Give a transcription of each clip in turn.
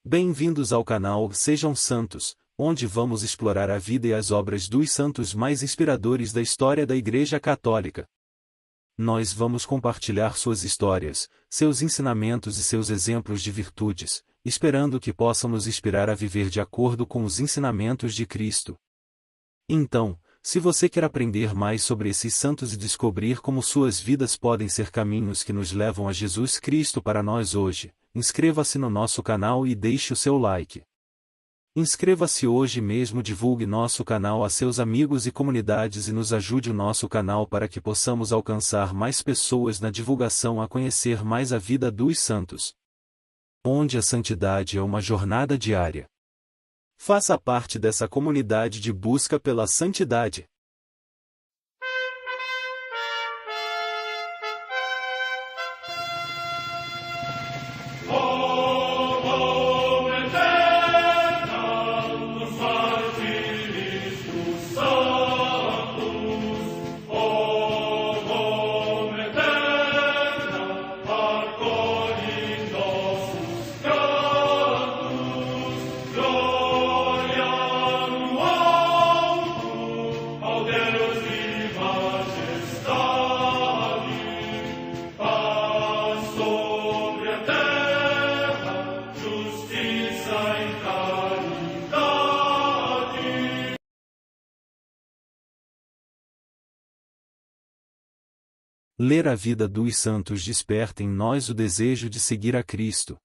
Bem-vindos ao canal Sejam Santos, onde vamos explorar a vida e as obras dos santos mais inspiradores da história da Igreja Católica. Nós vamos compartilhar suas histórias, seus ensinamentos e seus exemplos de virtudes, esperando que possam nos inspirar a viver de acordo com os ensinamentos de Cristo. Então, se você quer aprender mais sobre esses santos e descobrir como suas vidas podem ser caminhos que nos levam a Jesus Cristo para nós hoje, inscreva-se no nosso canal e deixe o seu like. Inscreva-se hoje mesmo, divulgue nosso canal a seus amigos e comunidades e nos ajude o nosso canal para que possamos alcançar mais pessoas na divulgação a conhecer mais a vida dos santos. Onde a santidade é uma jornada diária. Faça parte dessa comunidade de busca pela santidade. Ler a vida dos santos desperta em nós o desejo de seguir a Cristo.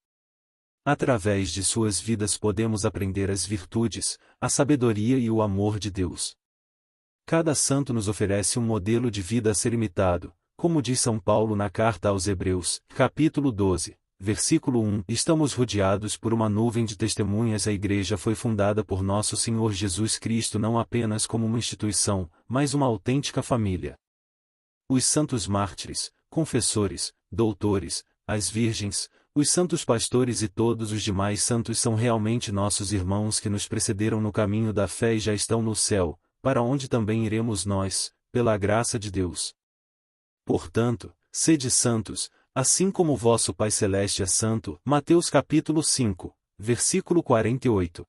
Através de suas vidas podemos aprender as virtudes, a sabedoria e o amor de Deus. Cada santo nos oferece um modelo de vida a ser imitado, como diz São Paulo na carta aos Hebreus, capítulo 12, versículo 1. Estamos rodeados por uma nuvem de testemunhas. A Igreja foi fundada por nosso Senhor Jesus Cristo não apenas como uma instituição, mas uma autêntica família. Os santos mártires, confessores, doutores, as virgens, os santos pastores e todos os demais santos são realmente nossos irmãos que nos precederam no caminho da fé e já estão no céu, para onde também iremos nós, pela graça de Deus. Portanto, sede santos, assim como vosso Pai Celeste é santo. Mateus capítulo 5, versículo 48.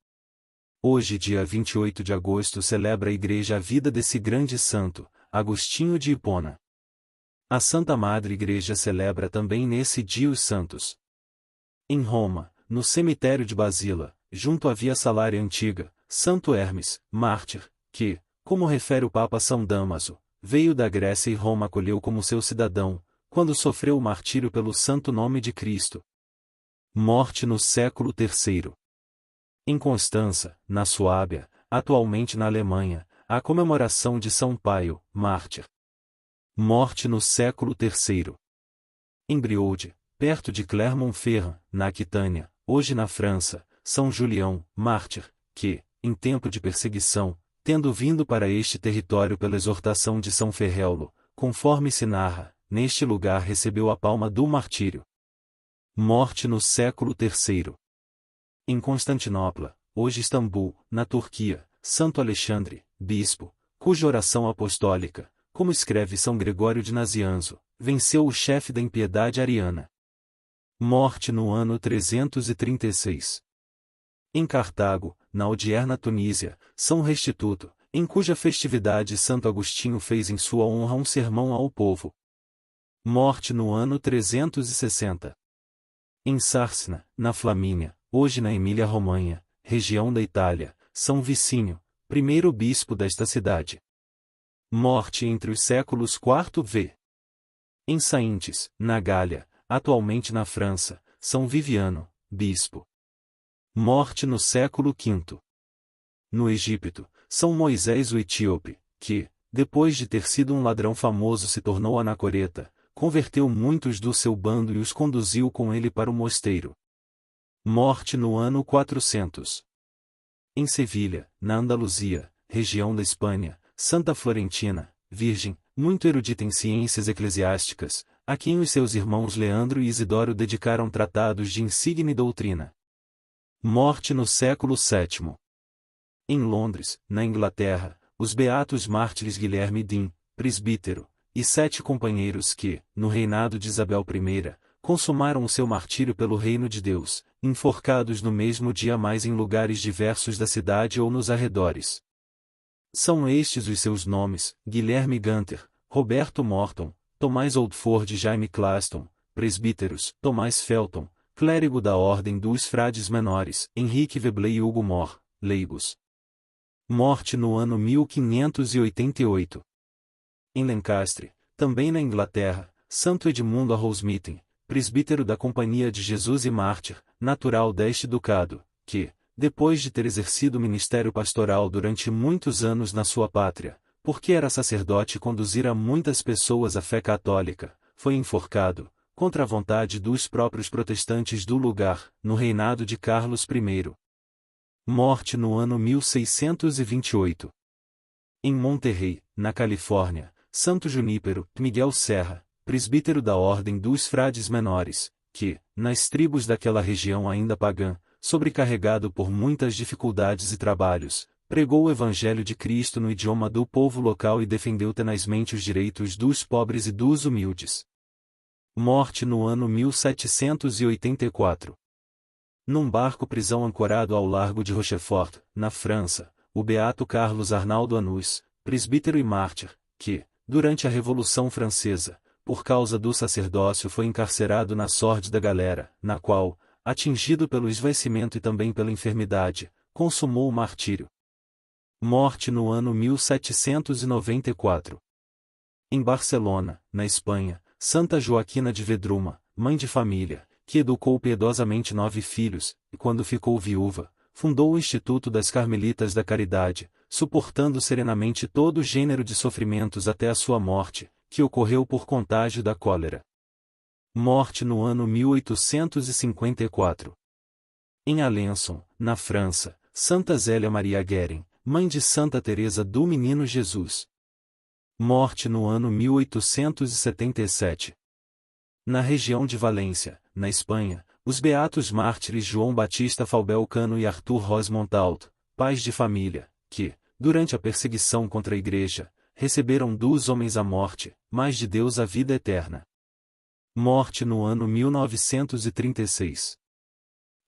Hoje, dia 28 de agosto, celebra a Igreja a vida desse grande santo, Agostinho de Hipona. A Santa Madre Igreja celebra também nesse dia os santos. Em Roma, no cemitério de Basília, junto à Via Salária Antiga, Santo Hermes, mártir, que, como refere o Papa São Damaso, veio da Grécia e Roma acolheu como seu cidadão, quando sofreu o martírio pelo santo nome de Cristo. Morte no século III. Em Constança, na Suábia, atualmente na Alemanha, a comemoração de São Paio, mártir. Morte no século III. Em Brioude, perto de Clermont-Ferrand, na Aquitânia, hoje na França, São Julião, mártir, que, em tempo de perseguição, tendo vindo para este território pela exortação de São Ferréolo, conforme se narra, neste lugar recebeu a palma do martírio. Morte no século III. Em Constantinopla, hoje Istambul, na Turquia, Santo Alexandre, bispo, cuja oração apostólica, como escreve São Gregório de Nazianzo, venceu o chefe da impiedade ariana. Morte no ano 336. Em Cartago, na odierna Tunísia, São Restituto, em cuja festividade Santo Agostinho fez em sua honra um sermão ao povo. Morte no ano 360. Em Sárcina, na Flamínia, hoje na Emília-Romanha, região da Itália, São Vicínio, primeiro bispo desta cidade. Morte entre os séculos IV v. Em Saintes, na Gália, atualmente na França, São Viviano, bispo. Morte no século V. No Egito, São Moisés o Etíope, que, depois de ter sido um ladrão famoso se tornou anacoreta, converteu muitos do seu bando e os conduziu com ele para o mosteiro. Morte no ano 400. Em Sevilha, na Andaluzia, região da Espanha, Santa Florentina, virgem, muito erudita em ciências eclesiásticas, a quem os seus irmãos Leandro e Isidoro dedicaram tratados de insigne doutrina. Morte no século VII. Em Londres, na Inglaterra, os beatos mártires Guilherme Din, presbítero, e 7 companheiros que, no reinado de Isabel I, consumaram o seu martírio pelo reino de Deus, enforcados no mesmo dia mas em lugares diversos da cidade ou nos arredores. São estes os seus nomes: Guilherme Gunter, Roberto Morton, Tomás Oldford e Jaime Claston, presbíteros, Tomás Felton, clérigo da Ordem dos Frades Menores, Henrique Webley e Hugo Moore, leigos. Morte no ano 1588. Em Lencastre, também na Inglaterra, Santo Edmundo Arrowsmith, presbítero da Companhia de Jesus e mártir, natural deste ducado, que, depois de ter exercido o ministério pastoral durante muitos anos na sua pátria, porque era sacerdote e conduzira muitas pessoas à fé católica, foi enforcado, contra a vontade dos próprios protestantes do lugar, no reinado de Carlos I. Morte no ano 1628. Em Monterrey, na Califórnia, Santo Junípero, Miguel Serra, presbítero da Ordem dos Frades Menores, que, nas tribos daquela região ainda pagã, sobrecarregado por muitas dificuldades e trabalhos, pregou o Evangelho de Cristo no idioma do povo local e defendeu tenazmente os direitos dos pobres e dos humildes. Morte no ano 1784. Num barco-prisão ancorado ao largo de Rochefort, na França, o beato Carlos Arnaldo Anus, presbítero e mártir, que, durante a Revolução Francesa, por causa do sacerdócio foi encarcerado na sórdida galera, na qual, atingido pelo esvaecimento e também pela enfermidade, consumou o martírio. Morte no ano 1794. Em Barcelona, na Espanha, Santa Joaquina de Vedruma, mãe de família, que educou piedosamente 9 filhos, e quando ficou viúva, fundou o Instituto das Carmelitas da Caridade, suportando serenamente todo gênero de sofrimentos até a sua morte, que ocorreu por contágio da cólera. Morte no ano 1854. Em Alençon, na França, Santa Zélia Maria Guerin, mãe de Santa Teresa do Menino Jesus. Morte no ano 1877. Na região de Valência, na Espanha, os beatos mártires João Batista Falbel Cano e Arthur Ros Montaut, pais de família, que, durante a perseguição contra a Igreja, receberam dos homens a morte, mas de Deus a vida eterna. Morte no ano 1936.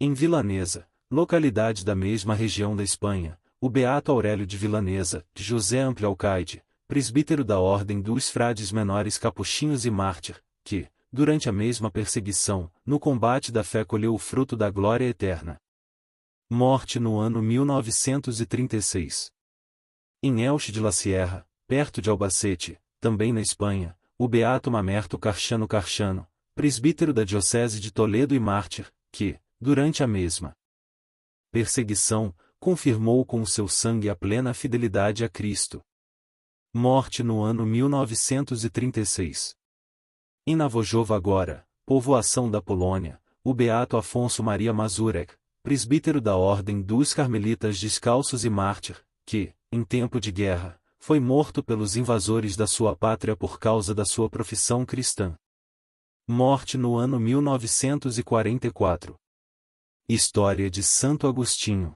Em Vilanesa, localidade da mesma região da Espanha, o beato Aurélio de Vilanesa, de José Amplio Alcaide, presbítero da Ordem dos Frades Menores Capuchinhos e mártir, que, durante a mesma perseguição, no combate da fé colheu o fruto da glória eterna. Morte no ano 1936. Em Elche de la Sierra, perto de Albacete, também na Espanha, o beato Mamerto Carchano Carchano, presbítero da Diocese de Toledo e mártir, que, durante a mesma perseguição, confirmou com o seu sangue a plena fidelidade a Cristo. Morte no ano 1936. Em Navojova-Góra, povoação da Polônia, o beato Afonso Maria Mazurek, presbítero da Ordem dos Carmelitas Descalços e mártir, que, em tempo de guerra, foi morto pelos invasores da sua pátria por causa da sua profissão cristã. Morte no ano 1944. História de Santo Agostinho.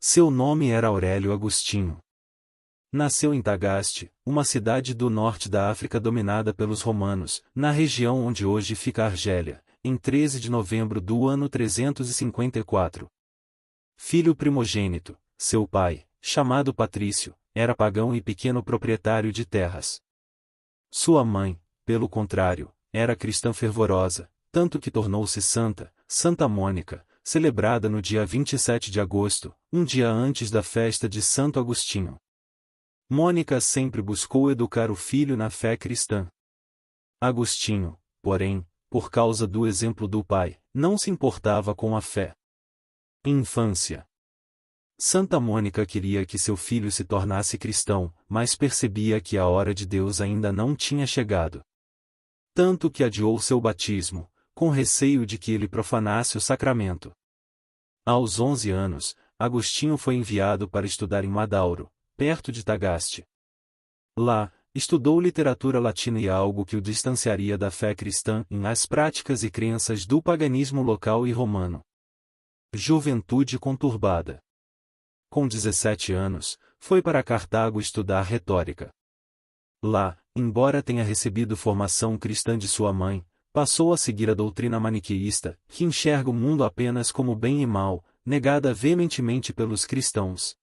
Seu nome era Aurélio Agostinho. Nasceu em Tagaste, uma cidade do norte da África dominada pelos romanos, na região onde hoje fica a Argélia, em 13 de novembro do ano 354. Filho primogênito, seu pai, chamado Patrício, era pagão e pequeno proprietário de terras. Sua mãe, pelo contrário, era cristã fervorosa, tanto que tornou-se santa, Santa Mônica, celebrada no dia 27 de agosto, um dia antes da festa de Santo Agostinho. Mônica sempre buscou educar o filho na fé cristã. Agostinho, porém, por causa do exemplo do pai, não se importava com a fé. Infância. Santa Mônica queria que seu filho se tornasse cristão, mas percebia que a hora de Deus ainda não tinha chegado. Tanto que adiou seu batismo, com receio de que ele profanasse o sacramento. Aos 11 anos, Agostinho foi enviado para estudar em Madauro, perto de Tagaste. Lá, estudou literatura latina e algo que o distanciaria da fé cristã em as práticas e crenças do paganismo local e romano. Juventude conturbada. Com 17 anos, foi para Cartago estudar retórica. Lá, embora tenha recebido formação cristã de sua mãe, passou a seguir a doutrina maniqueísta, que enxerga o mundo apenas como bem e mal, negada veementemente pelos cristãos.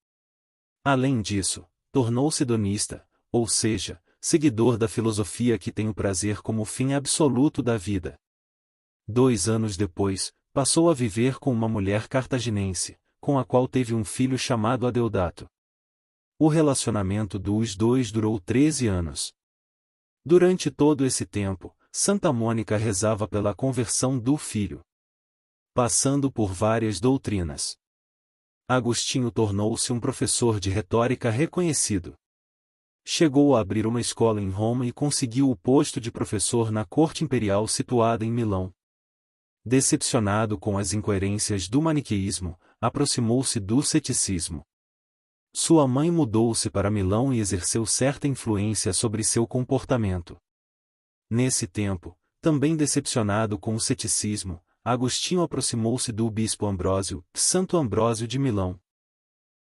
Além disso, tornou-se hedonista, ou seja, seguidor da filosofia que tem o prazer como fim absoluto da vida. 2 anos depois, passou a viver com uma mulher cartaginense, com a qual teve um filho chamado Adeodato. O relacionamento dos dois durou 13 anos. Durante todo esse tempo, Santa Mônica rezava pela conversão do filho. Passando por várias doutrinas, Agostinho tornou-se um professor de retórica reconhecido. Chegou a abrir uma escola em Roma e conseguiu o posto de professor na corte imperial situada em Milão. Decepcionado com as incoerências do maniqueísmo, aproximou-se do ceticismo. Sua mãe mudou-se para Milão e exerceu certa influência sobre seu comportamento. Nesse tempo, também decepcionado com o ceticismo, Agostinho aproximou-se do bispo Ambrósio, Santo Ambrósio de Milão.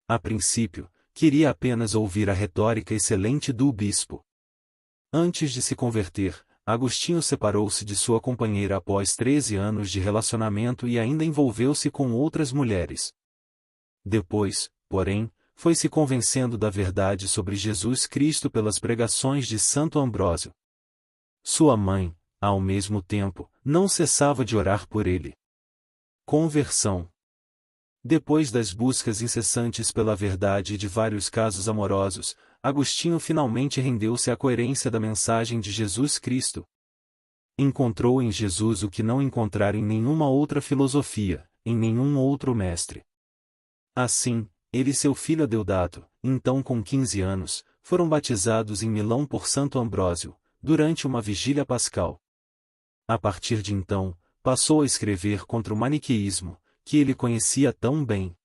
A princípio, queria apenas ouvir a retórica excelente do bispo. Antes de se converter, Agostinho separou-se de sua companheira após 13 anos de relacionamento e ainda envolveu-se com outras mulheres. Depois, porém, foi se convencendo da verdade sobre Jesus Cristo pelas pregações de Santo Ambrósio. Sua mãe, ao mesmo tempo, não cessava de orar por ele. Conversão. Depois das buscas incessantes pela verdade e de vários casos amorosos, Agostinho finalmente rendeu-se à coerência da mensagem de Jesus Cristo. Encontrou em Jesus o que não encontrara em nenhuma outra filosofia, em nenhum outro mestre. Assim, ele e seu filho Adeodato, então com 15 anos, foram batizados em Milão por Santo Ambrósio, durante uma vigília pascal. A partir de então, passou a escrever contra o maniqueísmo, que ele conhecia tão bem.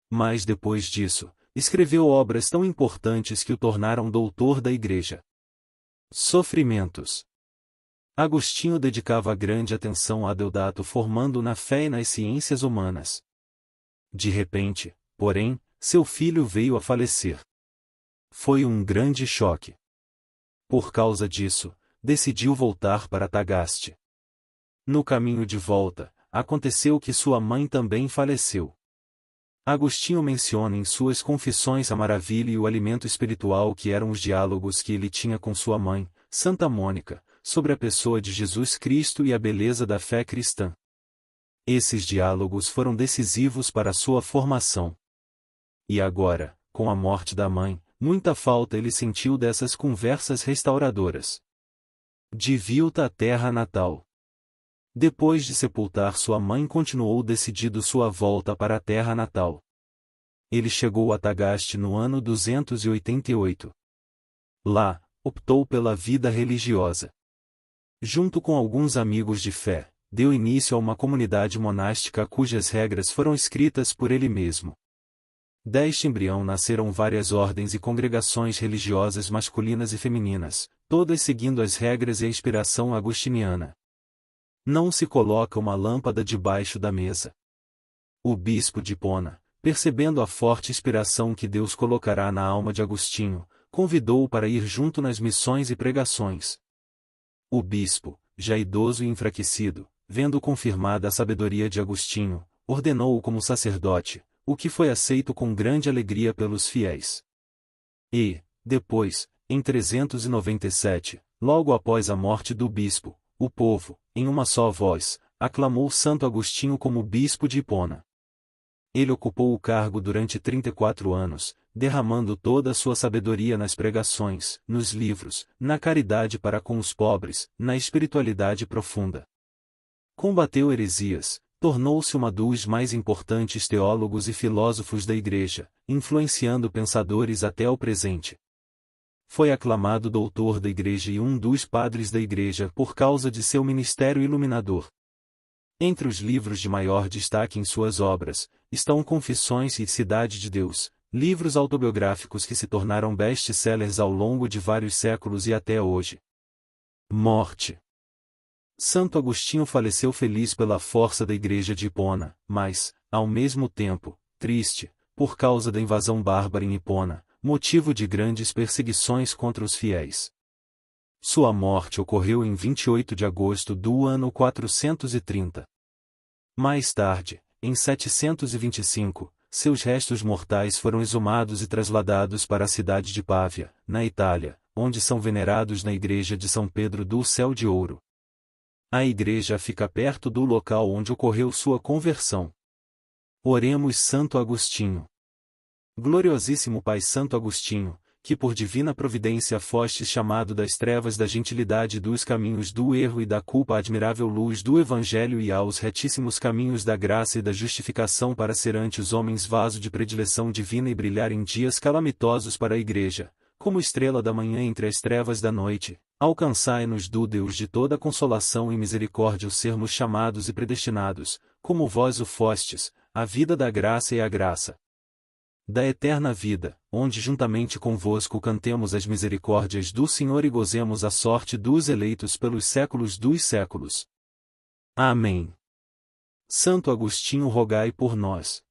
Mas depois disso, escreveu obras tão importantes que o tornaram doutor da Igreja. Sofrimentos. Agostinho dedicava grande atenção a Adeodato, formando-o na fé e nas ciências humanas. De repente, porém, seu filho veio a falecer. Foi um grande choque. Por causa disso, decidiu voltar para Tagaste. No caminho de volta, aconteceu que sua mãe também faleceu. Agostinho menciona em suas Confissões a maravilha e o alimento espiritual que eram os diálogos que ele tinha com sua mãe, Santa Mônica, sobre a pessoa de Jesus Cristo e a beleza da fé cristã. Esses diálogos foram decisivos para sua formação. E agora, com a morte da mãe, muita falta ele sentiu dessas conversas restauradoras. De volta à terra natal. Depois de sepultar sua mãe, continuou decidido sua volta para a terra natal. Ele chegou a Tagaste no ano 288. Lá, optou pela vida religiosa. Junto com alguns amigos de fé, deu início a uma comunidade monástica cujas regras foram escritas por ele mesmo. Deste embrião nasceram várias ordens e congregações religiosas masculinas e femininas, todas seguindo as regras e a inspiração agostiniana. Não se coloca uma lâmpada debaixo da mesa. O bispo de Hipona, percebendo a forte inspiração que Deus colocará na alma de Agostinho, convidou-o para ir junto nas missões e pregações. O bispo, já idoso e enfraquecido, vendo confirmada a sabedoria de Agostinho, ordenou-o como sacerdote, o que foi aceito com grande alegria pelos fiéis. E, depois, em 397, logo após a morte do bispo, o povo, em uma só voz, aclamou Santo Agostinho como bispo de Hipona. Ele ocupou o cargo durante 34 anos, derramando toda a sua sabedoria nas pregações, nos livros, na caridade para com os pobres, na espiritualidade profunda. Combateu heresias, tornou-se uma dos mais importantes teólogos e filósofos da Igreja, influenciando pensadores até ao presente. Foi aclamado doutor da Igreja e um dos padres da Igreja por causa de seu ministério iluminador. Entre os livros de maior destaque em suas obras, estão Confissões e Cidade de Deus, livros autobiográficos que se tornaram best-sellers ao longo de vários séculos e até hoje. Morte. Santo Agostinho faleceu feliz pela força da Igreja de Hipona, mas, ao mesmo tempo, triste, por causa da invasão bárbara em Hipona, motivo de grandes perseguições contra os fiéis. Sua morte ocorreu em 28 de agosto do ano 430. Mais tarde, em 725, seus restos mortais foram exumados e trasladados para a cidade de Pávia, na Itália, onde são venerados na igreja de São Pedro do Céu de Ouro. A igreja fica perto do local onde ocorreu sua conversão. Oremos Santo Agostinho. Gloriosíssimo Pai Santo Agostinho, que por divina providência fostes chamado das trevas da gentilidade dos caminhos do erro e da culpa à admirável luz do Evangelho e aos retíssimos caminhos da graça e da justificação para ser ante os homens vaso de predileção divina e brilhar em dias calamitosos para a Igreja, como estrela da manhã entre as trevas da noite, alcançai-nos do Deus de toda consolação e misericórdia os sermos chamados e predestinados, como vós o fostes, a vida da graça e a graça da eterna vida, onde juntamente convosco cantemos as misericórdias do Senhor e gozemos a sorte dos eleitos pelos séculos dos séculos. Amém. Santo Agostinho, rogai por nós.